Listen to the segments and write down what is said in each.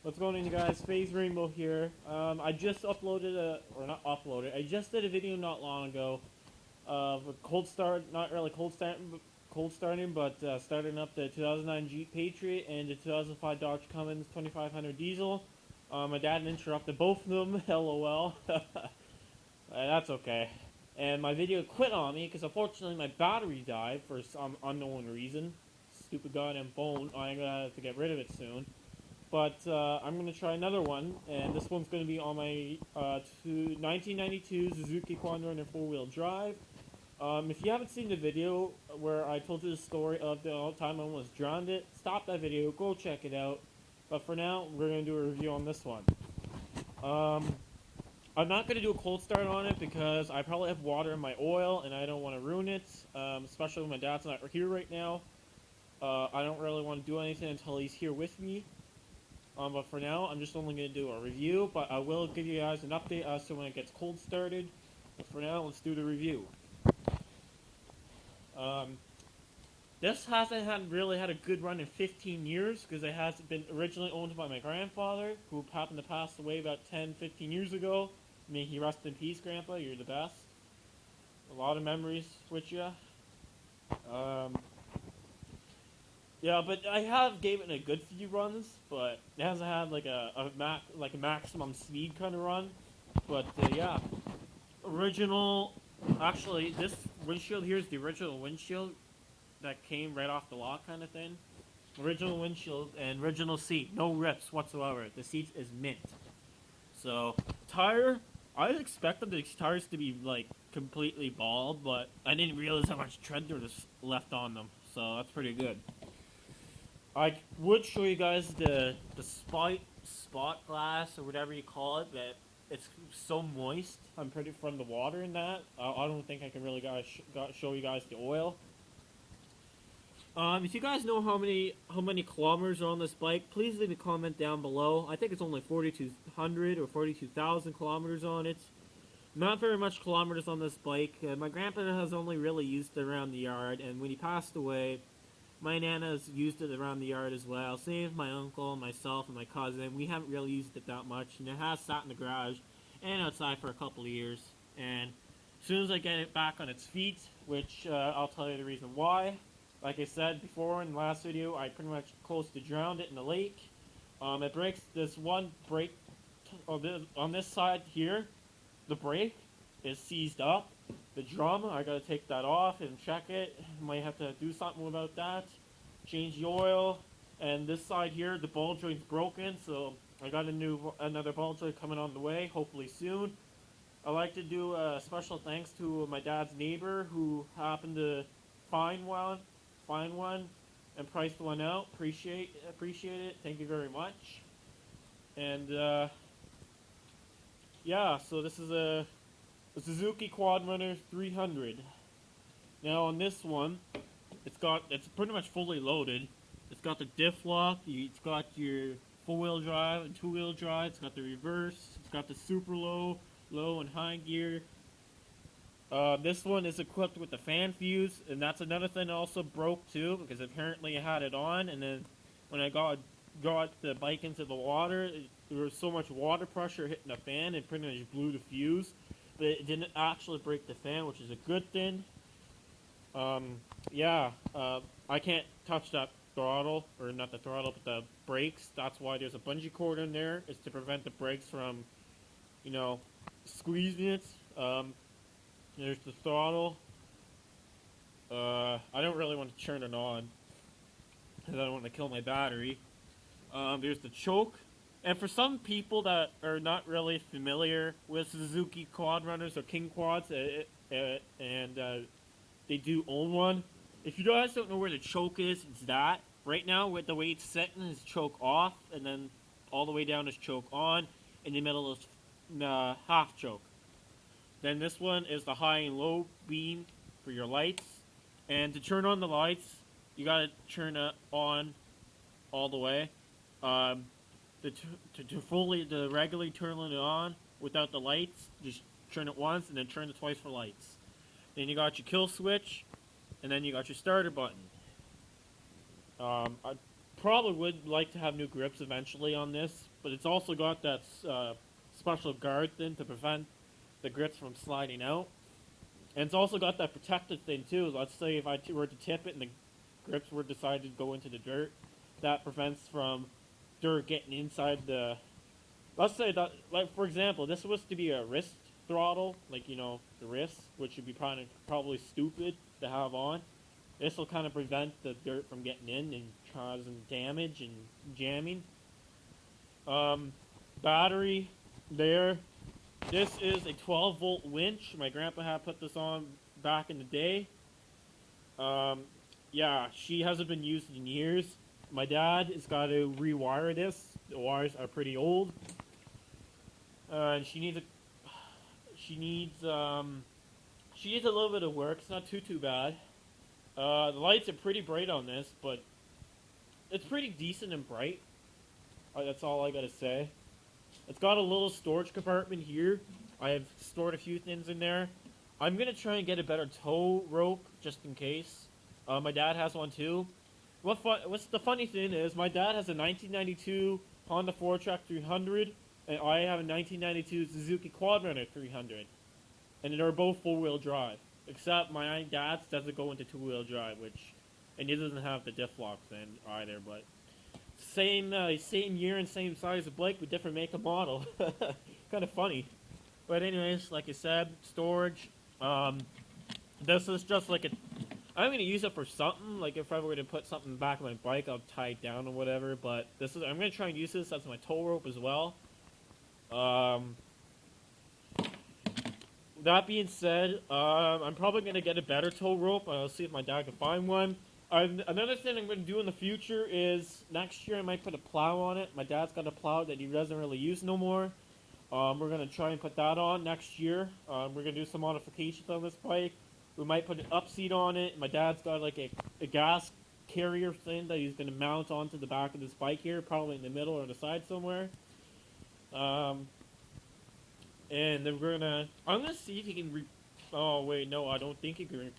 What's going on, you guys? Phase Rainbow here. I just uploaded or not uploaded. I just did a video not long ago of a cold start, not really cold starting, but starting up the 2009 Jeep Patriot and the 2005 Dodge Cummins 2500 diesel. My dad interrupted both of them. LOL. That's okay. And my video quit on me because unfortunately my battery died for some unknown reason. Stupid goddamn phone. I'm gonna have to get rid of it soon. But I'm going to try another one, and this one's going to be on my 1992 Suzuki Quadrunner 4-wheel drive. If you haven't seen the video where I told you the story of the time I almost drowned it, stop that video, go check it out. But for now, we're going to do a review on this one. I'm not going to do a cold start on it because I probably have water in my oil, and I don't want to ruin it, especially when my dad's not here right now. I don't really want to do anything until he's here with me. But for now, I'm just only going to do a review, but I will give you guys an update as to when it gets cold started. But for now, let's do the review. This hasn't really had a good run in 15 years, because it has been originally owned by my grandfather, who happened to pass away about 10-15 years ago. May he rest in peace, Grandpa, you're the best. A lot of memories with you. Yeah, but I have gave it a good few runs, but it hasn't had like a maximum speed kind of run. But yeah, original. Actually, this windshield here is the original windshield that came right off the lot, kind of thing. Original windshield and original seat, no rips whatsoever. The seat is mint. So tire, I expected the tires to be like completely bald, but I didn't realize how much tread there was left on them. So that's pretty good. I would show you guys the spot glass or whatever you call it, that it's so moist. I'm pretty from the water in that. I don't think I can really show you guys the oil. If you guys know how many kilometers are on this bike, please leave a comment down below. I think it's only 4,200 or 42,000 kilometers on it. Not very much kilometers on this bike. My grandpa has only really used it around the yard, and when he passed away, my nana's used it around the yard as well. Same as my uncle, myself, and my cousin. We haven't really used it that much, and it has sat in the garage and outside for a couple of years. And as soon as I get it back on its feet, which I'll tell you the reason why. Like I said before in the last video, I pretty much close to drowned it in the lake. It breaks this one brake on this side here. The brake is seized up. The drum, I gotta take that off and check it. Might have to do something about that. Change the oil. And this side here, the ball joint's broken, so I got another ball joint coming on the way, hopefully soon. I'd like to do a special thanks to my dad's neighbor who happened to find one, and priced one out. Appreciate it. Thank you very much. And yeah, so this is a Suzuki Quadrunner 300. Now on this one, it's pretty much fully loaded. It's got the diff lock, it's got your 4-wheel drive and 2-wheel drive, it's got the reverse, it's got the super low, low and high gear. This one is equipped with the fan fuse, and that's another thing that also broke too, because apparently I had it on, and then when I got the bike into the water, there was so much water pressure hitting the fan, it pretty much blew the fuse. But it didn't actually break the fan, which is a good thing. Yeah, I can't touch that throttle, or not the throttle, but the brakes. That's why there's a bungee cord in there, is to prevent the brakes from, squeezing it. There's the throttle. I don't really want to turn it on, because I don't want to kill my battery. There's the choke. And for some people that are not really familiar with Suzuki Quadrunners or King Quads, and they do own one, if you guys don't know where the choke is, it's that. Right now, with the way it's sitting, is choke off, and then all the way down is choke on. In the middle is half choke. Then this one is the high and low beam for your lights. And to turn on the lights, you gotta turn it on all the way. To regularly turn it on without the lights, just turn it once and then turn it twice for lights. Then you got your kill switch, and then you got your starter button. I'm probably would like to have new grips eventually on this, but it's also got that special guard thing to prevent the grips from sliding out. And it's also got that protective thing too. Let's say if I were to tip it and the grips were decided to go into the dirt, that prevents from dirt getting inside the. Let's say that, like for example, this was to be a wrist throttle, like the wrist, which would be probably stupid to have on. This will kind of prevent the dirt from getting in and causing damage and jamming. Battery there. This is a 12-volt winch. My grandpa had put this on back in the day. Yeah, she hasn't been used in years. My dad has got to rewire this. The wires are pretty old. And she needs a little bit of work. It's not too bad. The lights are pretty bright on this, but it's pretty decent and bright. That's all I gotta say. It's got a little storage compartment here. I have stored a few things in there. I'm gonna try and get a better tow rope just in case. My dad has one too. What's the funny thing is, my dad has a 1992 Honda 4Track 300, and I have a 1992 Suzuki Quadrunner 300, and they're both four-wheel drive. Except my dad's doesn't go into two-wheel drive, and it doesn't have the diff lock thing either. But same year and same size of bike with different make and model. Kind of funny. But anyways, like I said, storage. This is just like I'm gonna use it for something. Like if I were to put something in the back of my bike, I'll tie it down or whatever. But I'm gonna try and use this as my tow rope as well. That being said, I'm probably going to get a better tow rope. I'll see if my dad can find one. Another thing I'm going to do in the future is next year I might put a plow on it. My dad's got a plow that he doesn't really use no more. We're going to try and put that on next year. We're going to do some modifications on this bike. We might put an upseat on it. My dad's got like a gas carrier thing that he's going to mount onto the back of this bike here, probably in the middle or the side somewhere. And then I'm gonna see if he can oh wait, no, I don't think he can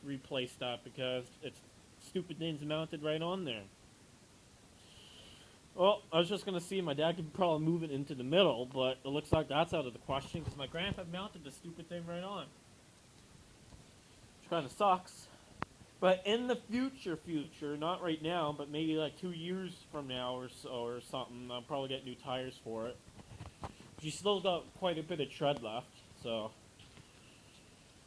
replace that because it's stupid things mounted right on there. Well, I was just gonna see if my dad could probably move it into the middle, but it looks like that's out of the question because my grandpa mounted the stupid thing right on. Which kinda sucks. But in the future, not right now, but maybe like 2 years from now or so or something, I'll probably get new tires for it. She's still got quite a bit of tread left, so.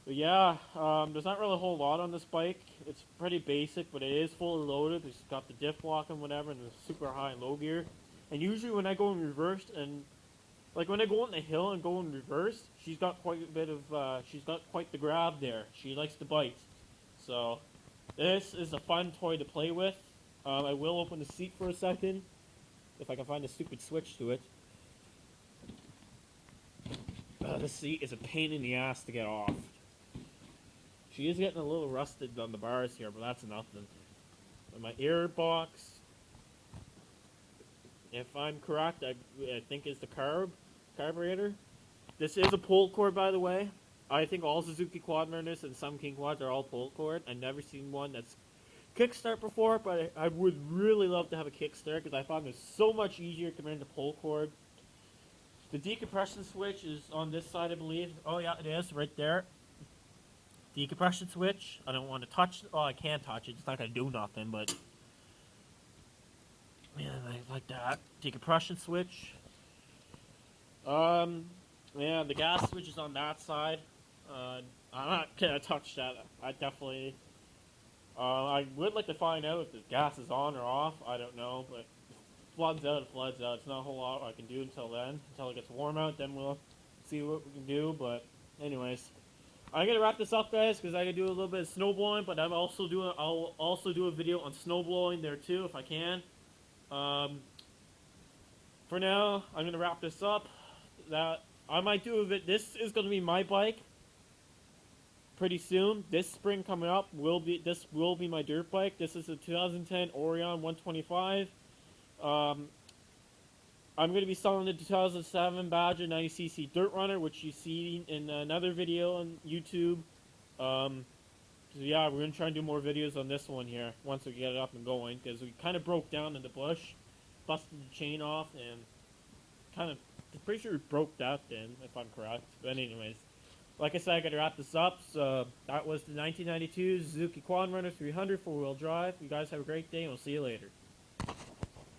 But yeah, there's not really a whole lot on this bike. It's pretty basic, but it is fully loaded. It's got the diff lock and whatever, and the super high and low gear. And usually when I go in reverse, and like when I go on the hill and go in reverse, she's got quite the grab there. She likes to bite. So, this is a fun toy to play with. I will open the seat for a second, if I can find a stupid switch to it. The seat is a pain in the ass to get off. She is getting a little rusted on the bars here, but that's nothing. And my air box, if I'm correct, I think is the carburetor. This is a pull cord, by the way. I think all Suzuki Quadrunners and some King Quads are all pull cord. I've never seen one that's kickstart before, but I would really love to have a kickstart because I found it so much easier compared to pull cord. The decompression switch is on this side, I believe. Oh yeah, it is, right there. Decompression switch. I don't want to touch it. Oh, I can touch it. It's not going to do nothing, but... Man, I like that. Decompression switch. Yeah, the gas switch is on that side. I'm not going to touch that. I definitely... I would like to find out if the gas is on or off. I don't know, but... Floods out, it floods out. It's not a whole lot I can do until then. Until it gets warm out, then we'll see what we can do. But anyways, I'm gonna wrap this up, guys, because I can do a little bit of snowblowing. But I'll also do a video on snowblowing there too, if I can. For now, I'm gonna wrap this up. That I might do a bit. This is gonna be my bike pretty soon. This spring coming up will be my dirt bike. This is a 2010 Orion 125. I'm going to be selling the 2007 Badger 90cc Dirt Runner, which you see in another video on YouTube. So yeah, we're gonna try and do more videos on this one here once we get it up and going, because we kind of broke down in the bush, busted the chain off, and kind of pretty sure we broke that then, if I'm correct. But anyways, like I said, I gotta wrap this up. So that was the 1992 Suzuki Quad Runner 300 4-wheel drive. You guys have a great day, and we'll see you later.